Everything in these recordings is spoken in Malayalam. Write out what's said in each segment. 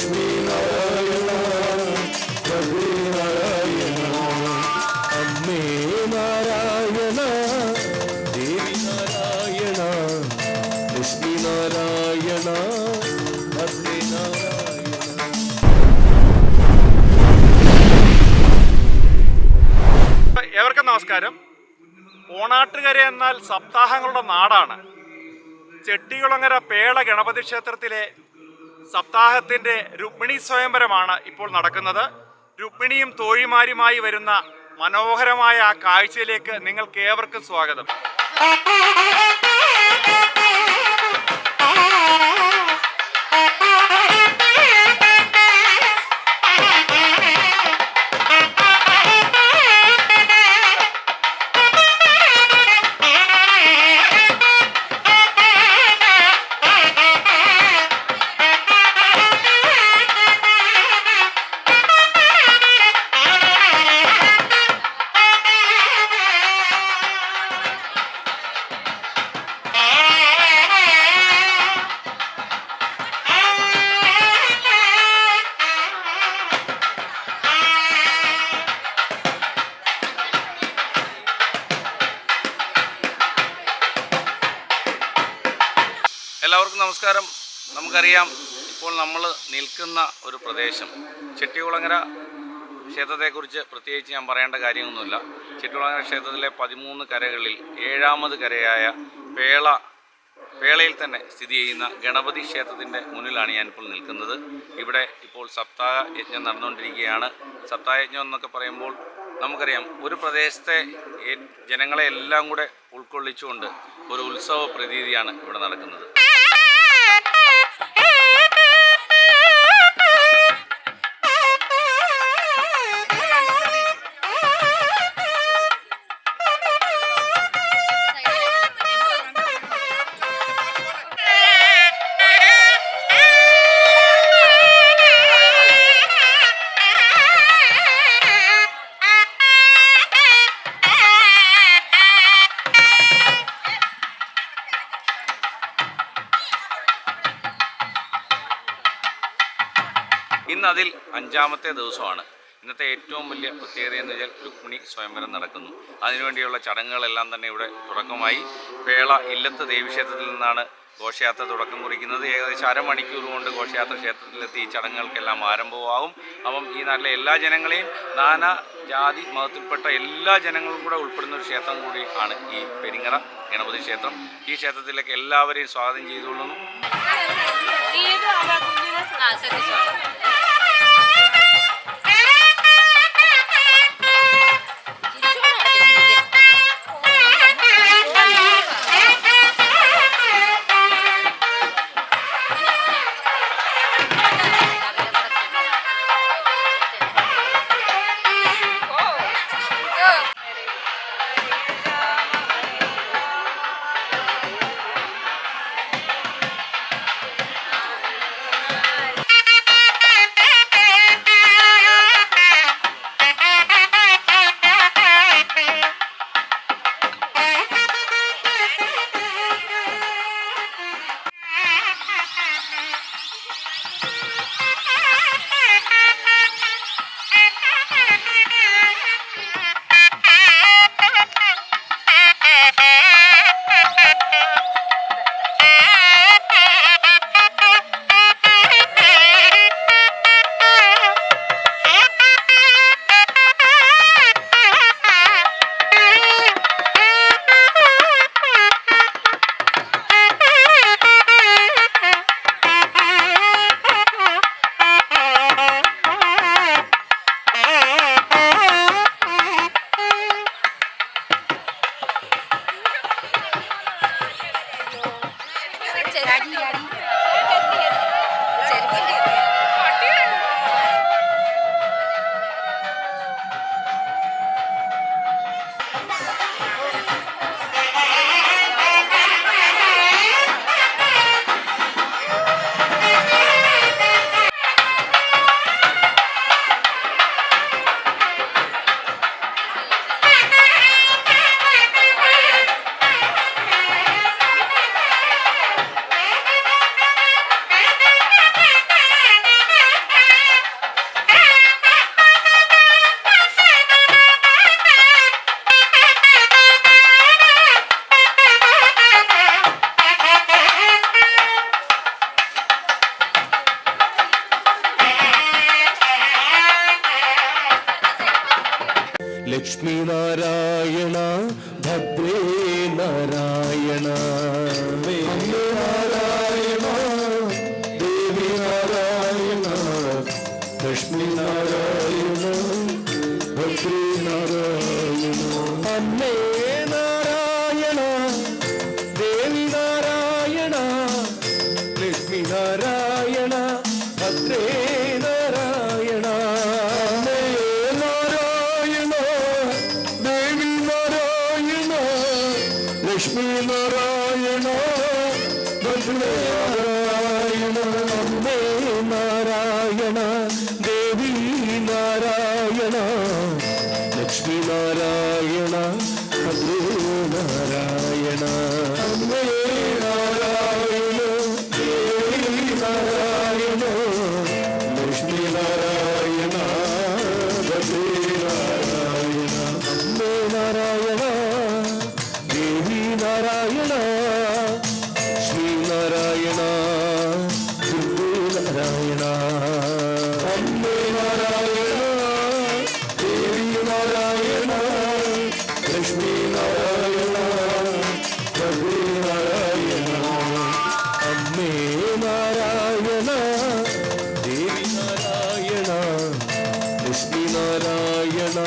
ലക്ഷ്മി നാരായണ പ്രഭു നാരായണ അമ്മേ നാരായണ ദേവി നാരായണ ലക്ഷ്മി നാരായണ ഭദ്രേ നാരായണ. ഏവർക്കും നമസ്കാരം. ഓണാട്ടുകര എന്നാൽ സപ്താഹങ്ങളുടെ നാടാണ്. ചെട്ടികുളങ്ങര പേള ഗണപതി ക്ഷേത്രത്തിലെ സപ്താഹത്തിൻ്റെ രുക്മിണി സ്വയംവരമാണ് ഇപ്പോൾ നടക്കുന്നത്. രുക്മിണിയും തോഴിമാരുമായി വരുന്ന മനോഹരമായ ആ കാഴ്ചയിലേക്ക് നിങ്ങൾക്ക് ഏവർക്കും സ്വാഗതം. എല്ലാവർക്കും നമസ്കാരം. നമുക്കറിയാം, ഇപ്പോൾ നമ്മൾ നിൽക്കുന്ന ഒരു പ്രദേശം ചെട്ടികുളങ്ങര ക്ഷേത്രത്തെക്കുറിച്ച് പ്രത്യേകിച്ച് ഞാൻ പറയേണ്ട കാര്യമൊന്നുമില്ല. ചെട്ടികുളങ്ങര ക്ഷേത്രത്തിലെ 13 കരകളിൽ 7ാമത് കരയായ പേളയിൽ തന്നെ സ്ഥിതി ചെയ്യുന്ന ഗണപതി ക്ഷേത്രത്തിൻ്റെ മുന്നിലാണ് ഞാനിപ്പോൾ നിൽക്കുന്നത്. ഇവിടെ ഇപ്പോൾ സപ്താഹ യജ്ഞം നടന്നുകൊണ്ടിരിക്കുകയാണ്. സപ്താഹ യജ്ഞം എന്നൊക്കെ പറയുമ്പോൾ നമുക്കറിയാം, ഒരു പ്രദേശത്തെ ജനങ്ങളെ എല്ലാം കൂടെ ഉൾക്കൊള്ളിച്ചുകൊണ്ട് ഒരു ഉത്സവ പ്രതീതിയാണ് ഇവിടെ നടക്കുന്നത്. ഇന്ന് അതിൽ 5ാമത്തെ ദിവസമാണ്. ഇന്നത്തെ ഏറ്റവും വലിയ പ്രത്യേകത എന്ന് വെച്ചാൽ രുക്മിണി സ്വയംവരം നടക്കുന്നു. അതിനുവേണ്ടിയുള്ള ചടങ്ങുകളെല്ലാം തന്നെ ഇവിടെ തുടക്കമായി. പേള ഇല്ലത്ത് ദേവീക്ഷേത്രത്തിൽ നിന്നാണ് ഘോഷയാത്ര തുടക്കം കുറിക്കുന്നത്. ഏകദേശം അരമണിക്കൂർ കൊണ്ട് ഘോഷയാത്ര ക്ഷേത്രത്തിലെത്തി ഈ ചടങ്ങുകൾക്കെല്ലാം ആരംഭമാകും. അപ്പം ഈ നാട്ടിലെ എല്ലാ ജനങ്ങളെയും, നാനാ ജാതി മതത്തിൽപ്പെട്ട എല്ലാ ജനങ്ങളും കൂടെ ഉൾപ്പെടുന്ന ഒരു ക്ഷേത്രം കൂടി ആണ് ഈ പെരിങ്ങറ ഗണപതി ക്ഷേത്രം. ഈ ക്ഷേത്രത്തിലേക്ക് എല്ലാവരെയും സ്വാഗതം ചെയ്തുകൊള്ളുന്നു. ലക്ഷ്മി നാരായണ ഭദ്രേ നാരായണ നാരായണ ദേവി നാരായണ ലക്ഷ്മി നാരായണ ഭദ്രേ നാരായണ അമ്മേ നാരായണ ദേവി നാരായണ ലക്ഷ്മി നാരായണ ഭദ്രേ നാരായണ അമ്മേ നാരായണ ദേവി നാരായണ ലക്ഷ്മി നാരായണ ഭദ്രേ നാരായണ അമ്മേ നാരായണ ദേവി നാരായണ ലക്ഷ്മി നാരായണ ഭദ്രേ നാരായണ അമ്മേ നാരായണ ദേവി നാരായണ ലക്ഷ്മി നാരായണ ഭദ്രേ നാരായണ അമ്മേ നാരായണ ദേവി നാരായണ ശ്രീ നാരായണ ഭദ്രേ നാരായണ അമ്മേ നാരായണ ദേവി നാരായണ ലക്ഷ്മി നാരായണ ഭദ്രേ നാരായണ അമ്മേ നാരായണ ദേവി നാരായണ ലക്ഷ്മി നാരായണ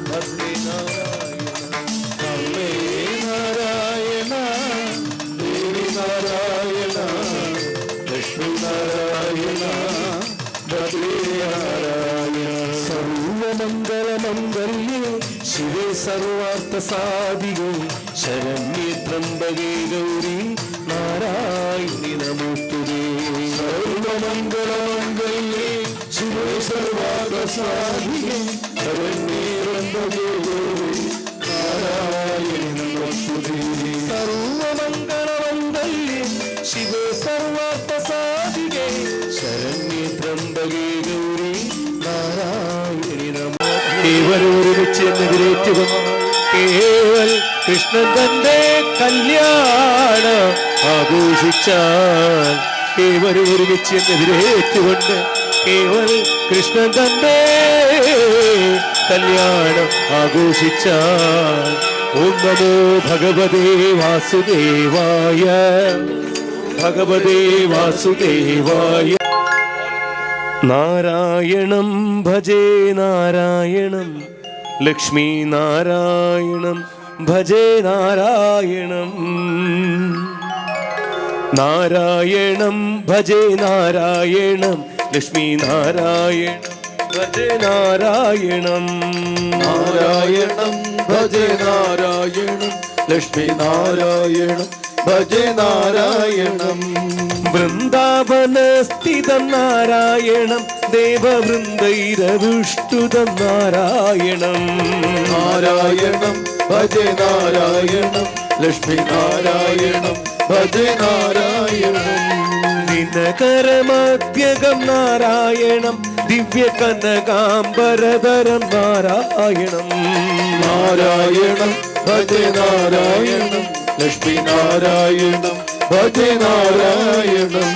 ഭദ്രേ നാരായണ അമ്മേ നാരായണ ദേവി നാരായണ ലക്ഷ്മി നാരായണ ഭദ്രേ നാരായണ സർവമംഗളമംഗല്യേ ശിവേ സർവാർത്ഥ സാധികേ ശരണ്യേ ത്രംബകേ ഗൗരി നാരായണി നമോസ്തുതേ സർവമംഗളമംഗല്യേ ശിവേ സർവാർത്ഥ സാധികേ ശരണ്യേ ത്രംബകേ ഗൗരി നാരായണി നമോസ്തുതേ സർവമംഗളമംഗല്യേ ശിവേ സർവാർത്ഥ സാധികേ ശരണ്യേ ത്രംബകേ ഗൗരി നാരായണി നമോ കേവലം ഒരുമിച്ച് എന്നെതിരേറ്റുകൊണ്ട് കേവൽ കൃഷ്ണൻ തന്റെ കല്യാണം ആഘോഷിച്ചാൽ കേവലം ഒരുമിച്ച് എന്നെതിരേറ്റുകൊണ്ട് കേവൽ കൃഷ്ണൻ തന്റെ കല്യാണം ആഘോഷിച്ചാൽ ഓം നമോ ഭഗവതേ വാസുദേവായ ഭഗവതേ വാസുദേവായ നാരായണം ഭജേ നാരായണം ലക്ഷ്മീ നാരായണം ഭജേ നാരായണം നാരായണം ഭജേ നാരായണം ലക്ഷ്മീ നാരായണം ഭജേ നാരായണം നാരായണം ഭജേ നാരായണം ലക്ഷ്മി നാരായണം ഭജേ നാരായണം വൃന്ദാവനസ്ഥിതം നാരായണം ദേവവൃന്ദൈരവിഷ്ടുതം നാരായണം നാരായണം ഭജേ നാരായണം ലക്ഷ്മി നാരായണം ഭജേ നാരായണം ദിനകരമധ്യകം നാരായണം ദിവ്യകനകാംബരധരം നാരായണം നാരായണം ഭജേ നാരായണം ലക്ഷ്മി നാരായണം ഭജേ നാരായണം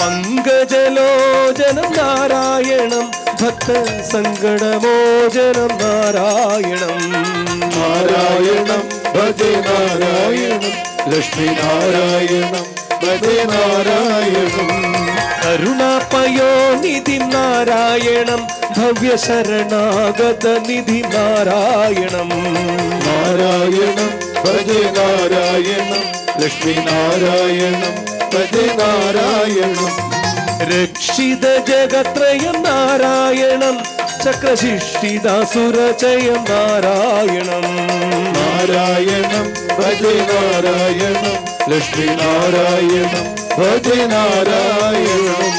പങ്കജലോചനം നാരായണം ഭക്ത സങ്കടമോചനം നാരായണം നാരായണം ഭജേ നാരായണം ലക്ഷ്മി നാരായണം ഭജേ നാരായണം കരുണാപയോനിധി നാരായണം ഭവ്യശരണാഗത നിധി നാരായണം നാരായണം ഭജേ നാരായണം ലക്ഷ്മി നാരായണം ഭജേ നാരായണം രക്ഷിത ജഗത്രയം നാരായണം ചക്രശിഷ്ടിദാസുരചയം നാരായണം നാരായണം ഭജേ നാരായണം ലക്ഷ്മി നാരായണം ഭജേ നാരായണം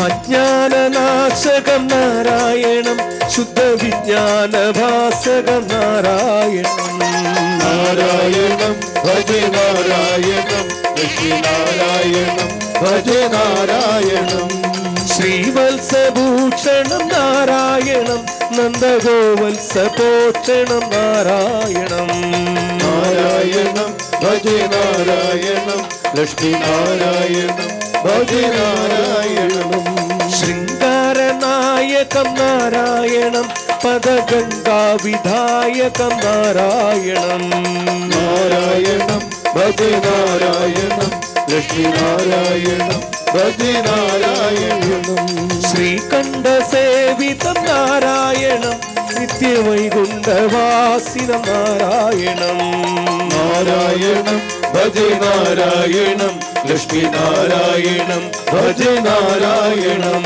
അജ്ഞാനനാശകം നാരായണം ശുദ്ധ വിജ്ഞാനഭാസകം നാരായണം നാരായണം ഭജേ നാരായണം ലക്ഷ്മി നാരായണം ഭജേ നാരായണം ശ്രീവത്സഭൂഷണം നാരായണം നന്ദഗോവത്സപോഷണം നാരായണം നാരായണം ഭജേ നാരായണം ലക്ഷ്മി നാരായണം ഭജേ നാരായണം ശൃംഗാരനായകം നാരായണം പദഗംഗാവിധായകം നാരായണം നാരായണം ഭജ നാരായണം ലക്ഷ്മി നാരായണം ഭജ നാരായണം ശ്രീകണ്ഠ സേവിതം നാരായണം നിത്യവൈകുണ്ഠവാസിനം നാരായണം നാരായണം ഭജ നാരായണം ലക്ഷ്മി നാരായണം ഭജ നാരായണം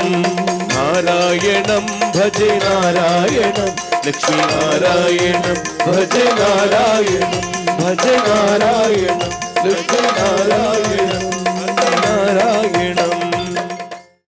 നാരായണം ഭജ നാരായണം ലക്ഷ്മി നാരായണം ഭജ നാരായണം ഭജ നാരായണം ലക്ഷ്മി നാരായണം നാരായണം